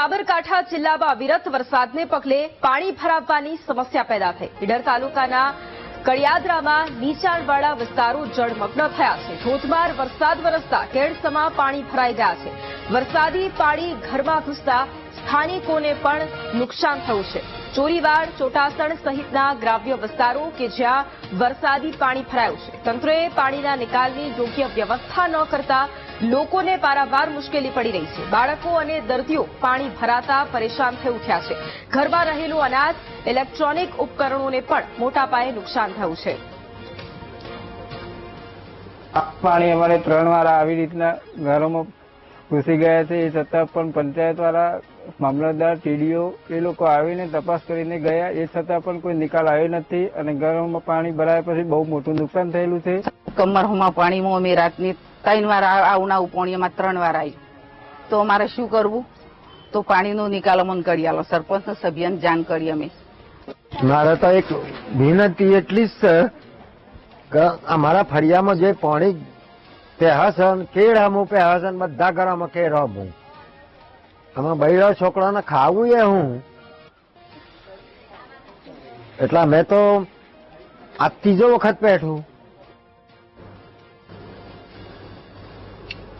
સાબરકાંઠા જિલ્લામાં અવિરત વરસાદને પગલે પાણી ભરાવાની સમસ્યા પેદા થઈ। ઈડર તાલુકાના કડિયાદરામાં નીચાણવાળા વિસ્તારો જળમગ્ન થયા છે। ધોધમાર વરસાદ વરસતા કેડસમાં પાણી ભરાઈ ગયા છે। વરસાદી પાણી ઘરમાં ઘૂસતા સ્થાનિકોને પણ નુકસાન થયું છે। ચોરીવાડ, ચોટાસણ સહિતના ગ્રામ્ય વિસ્તારો કે જ્યાં વરસાદી પાણી ભરાયું છે। તંત્રએ પાણીના નિકાલની યોગ્ય વ્યવસ્થા ન કરતા લોકોને પારાવાર મુશ્કેલી પડી રહી છે। બાળકો અને દર્દીઓ પાણી ભરાતા પરેશાન થઈ ઉઠ્યા છે। ઘરમાં રહેલું અનાજ, ઇલેક્ટ્રોનિક ઉપકરણોને પણ મોટા પાયે નુકસાન થયું છે। પાણી અમારે 3 વાર આવી રીતના ઘરોમાં ઘૂસી ગયા છે। એ છતાં પણ પંચાયત વાળા, મામલતદાર, ટીડીઓ એ લોકો આવીને તપાસ કરીને ગયા। એ છતાં પણ કોઈ નિકાલ આવ્યો નથી અને ઘરોમાં પાણી ભરાયા પછી બહુ મોટું નુકસાન થયેલું છે। કમરમાં પાણીમાં અમે રાતની 3 વાર આવું પોણીમાં 3 વાર આવી તો અમારે શું કરવું? તો પાણીનો નિકાલ અમને કરી આલો, સરપંચના સભ્યને જાણ કરી અમે। મારે તો એક વિનંતી એટલી જ છે કે અમારા ફળિયામાં જે પાણી પહેસન કેળ હમું પહેસન બધા ઘરમાં કેળ હમું આમાં બૈરા છોકરાને ખાવું એ હું એટલે મેં તો આ 3જો વખત બેઠું।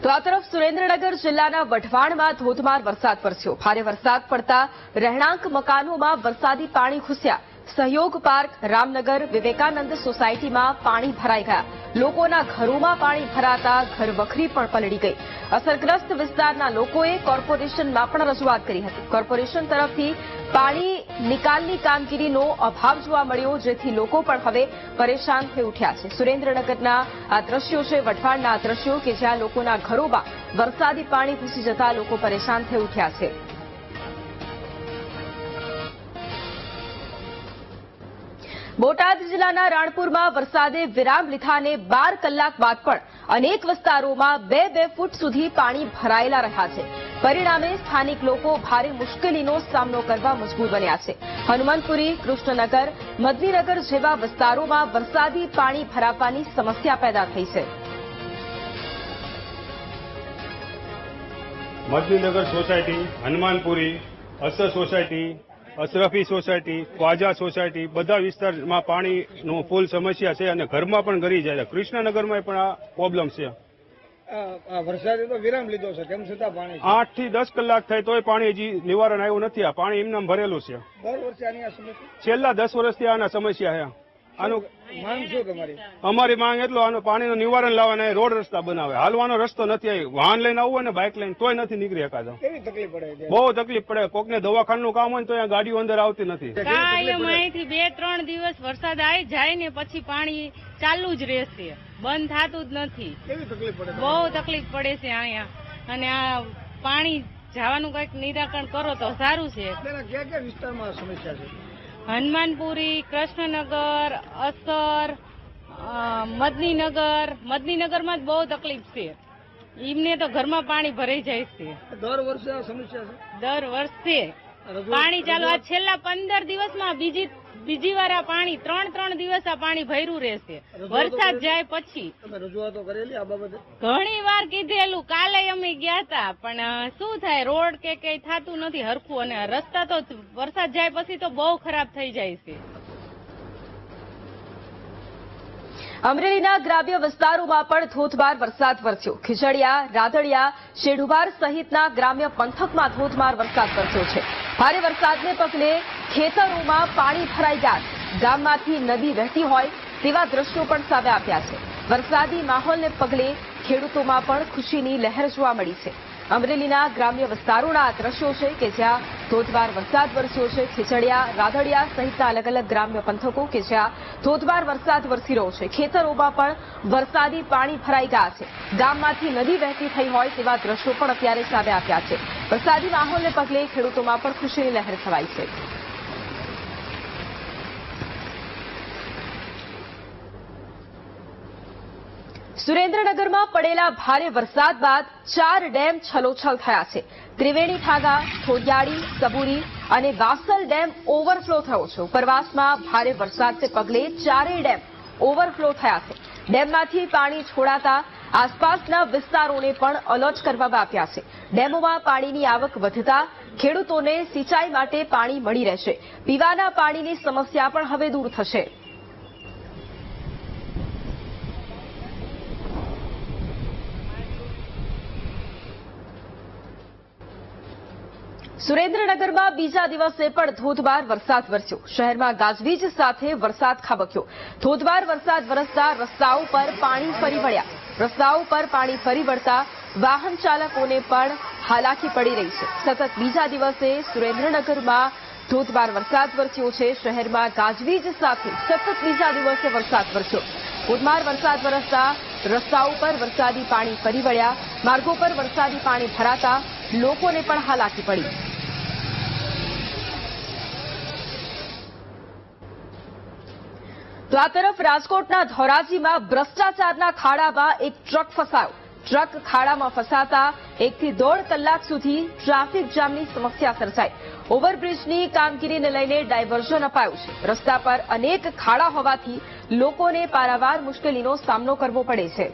તો આ તરફ સુરેન્દ્રનગર જિલ્લાના વઢવાણમાં ધોધમાર વરસાદ વરસ્યો। ભારે વરસાદ પડતા રહેણાંક મકાનોમાં વરસાદી પાણી ઘૂસ્યા। સહયોગ પાર્ક, રામનગર, વિવેકાનંદ સોસાયટીમાં પાણી ભરાઈ ગયા। લોકોના ઘરોમાં પાણી ભરાતા ઘરવખરી પણ પલળી ગઈ। અસરગ્રસ્ત વિસ્તારના લોકોએ કોર્પોરેશનમાં પણ રજૂઆત કરી હતી। કોર્પોરેશન તરફથી પાણી નિકાલની કામગીરીનો અભાવ જોવા મળ્યો, જેથી લોકો પણ હવે પરેશાન થઈ ઉઠ્યા છે। સુરેન્દ્રનગરના આ દ્રશ્યો છે, વઢવાણના આ દ્રશ્યો કે જ્યાં લોકોના ઘરોમાં વરસાદી પાણી ઘૂસી જતા લોકો પરેશાન થઈ ઉઠ્યા છે। બોટાદ જિલ્લાના રાણપુરમાં વરસાદે વિરામ લીધાને 12 કલાક બાદ પણ અનેક વિસ્તારોમાં 2-2 ફૂટ સુધી પાણી ભરાયેલા રહ્યા છે। પરિણામે સ્થાનિક લોકો ભારે મુશ્કેલીનો સામનો કરવા મજબૂર બન્યા છે। હનુમાનપુરી, કૃષ્ણનગર, મદનીનગર જેવા વિસ્તારોમાં વરસાદી પાણી ભરાવાની સમસ્યા પેદા થઈ છે। મદનીનગર સોસાયટી, હનુમાનપુરી, અસર સોસાયટી, અશરફી સોસાયટી, ખ્વાજા સોસાયટી બધા વિસ્તારમાં પાણીનો ફૂલ સમસ્યા છે અને ઘરમાં પણ ગરી જાય છે। કૃષ્ણનગરમાં પણ આ પ્રોબ્લેમ છે। વરસાદે તો વિરામ લીધો છે, તેમ છતાં પાણી 8 થી 10 કલાક થાય તોય પાણી હજી નિવારણ આવ્યું નથી। આ પાણી એમનામ ભરેલું છે। દર વર્ષે આની આ સમસ્યા છેલ્લા 10 વર્ષથી આના સમસ્યા છે। આનું માંગ શું તમારી? અમારી માંગ એટલો આનું પાણીનું નિવારણ લાવવાના, રોડ રસ્તા બનાવે। હાલવાનો રસ્તો નથી, વાહન લઈને આવવું હોય ને બાઇક લઈને તોય નથી નીકળી શકાતો। કેવી તકલીફ પડે છે? બહુ તકલીફ પડે। કોકને દવાખાનું કામ હોય તો અહીંયા ગાડીઓ અંદર આવતી નથી। કાયમ અહીંથી 2-3 દિવસ વરસાદ આવી જાય ને પછી પાણી ચાલુ જ રહેશે, બંધ થતું જ નથી। કેવી તકલીફ પડે? બહુ તકલીફ પડે છે અહીંયા અને આ પાણી જવાનું કંઈક નિરાકરણ કરો તો સારું છે। ક્યાં ક્યાં વિસ્તારમાં આ સમસ્યા છે? હનુમાનપુરી, કૃષ્ણનગર, અસર, મદનીનગરમાં જ બહુ તકલીફ છે। એમને તો ઘરમાં પાણી ભરાઈ જાય છે। દર વર્ષે આ સમસ્યા છે? દર વર્ષે પાણી ચાલુ। આ છેલ્લા 15 દિવસમાં બીજી વાર આ પાણી 3 દિવસ આ પાણી ભર્યું રહેશે વરસાદ જાય પછી। તમે રજૂઆતો કરેલી આ બાબતે? ઘણી વાર કીધેલું, કાલે અમે ગયા હતા પણ શું થાય, રોડ કે કઈ થતું નથી હરખું અને રસ્તા તો વરસાદ જાય પછી તો બહુ ખરાબ થઈ જાય છે। અમરેલીના ગ્રામ્ય વિસ્તારોમાં પણ ધોધમાર વરસાદ વરસ્યો। ખીજડીયા, રાધડિયા, શેઢુબાર સહિતના ગ્રામ્ય પંથકમાં ધોધમાર વરસાદ વરસ્યો છે। ભારે વરસાદને પગલે ખેતરોમાં પાણી ભરાઈ ગયા છે। ગામમાંથી નદી વહેતી હોય તેવા દ્રશ્યો પણ સામે આવ્યા છે। વરસાદી માહોલને પગલે ખેડૂતોમાં પણ ખુશીની લહેર જોવા મળી છે। અમરેલીના ગ્રામ્ય વિસ્તારોના આ દ્રશ્યો છે કે જ્યાં ધોધમાર વરસાદ વરસ્યો છે। ખીજડીયા, રાધડિયા સહિતના અલગ અલગ ગ્રામ્ય પંથકો કે જ્યાં ધોધમાર વરસાદ વરસી રહ્યો છે। ખેતરોમાં પણ વરસાદી પાણી ભરાઈ ગયા છે। ગામમાંથી નદી વહેતી થઈ હોય તેવા દ્રશ્યો પણ અત્યારે સામે આવ્યા છે। વરસાદી માહોલને પગલે ખેડૂતોમાં પણ ખુશીની લહેર છવાઈ છે। સુરેન્દ્રનગરમાં પડેલા ભારે વરસાદ બાદ 4 ડેમ છલોછલ થયા છે। ત્રિવેણી ઠાગા, ખોડિયાળી, સબુરી અને વાસલ ડેમ ઓવરફ્લો થયો છે। ઉપરવાસમાં ભારે વરસાદને પગલે 4 ડેમ ઓવરફ્લો થયા છે। ડેમમાંથી પાણી છોડાતા આસપાસના વિસ્તારોને પણ એલર્ટ કરવામાં આવ્યા છે। ડેમોમાં પાણીની આવક વધતા ખેડૂતોને સિંચાઈ માટે પાણી મળી રહેશે. પીવાના પાણીની સમસ્યા પણ હવે દૂર થશે. સુરેન્દ્રનગરમાં બીજા દિવસે પણ ધોધમાર વરસાદ વરસ્યો. શહેરમાં ગાજવીજ સાથે વરસાદ ખાબક્યો. ધોધમાર વરસાદ વરસતા રસ્તાઓ પર પાણી ફરી વળ્યા. રસ્તાઓ પર પાણી ફરી વળતા વાહન ચાલકોને પણ હાલાકી પડી રહી છે. સતત બીજા દિવસે સુરેન્દ્રનગરમાં ધોધમાર વરસાદ વરસ્યો છે. શહેરમાં ગાજવીજ સાથે સતત બીજા દિવસે વરસાદ વરસ્યો. ધોધમાર વરસાદ વરસતા રસ્તાઓ પર વરસાદી પાણી ફરી વળ્યા. માર્ગો પર વરસાદી પાણી ભરાતા લોકોને પણ હાલાકી પડી. તો આ તરફ રાજકોટના ધોરાજીમાં ભ્રષ્ટાચારના ખાડામાં એક ટ્રક ફસાયો. ટ્રક ખાડામાં ફસાતા 1 થી 1.5 કલાક સુધી ટ્રાફિક જામની સમસ્યા સર્જાઈ. ઓવરબ્રિજની કામગીરીને લઈને ડાયવર્ઝન અપાયું છે. રસ્તા પર અનેક ખાડા હોવાથી લોકોને પારાવાર મુશ્કેલીનો સામનો કરવો પડે છે.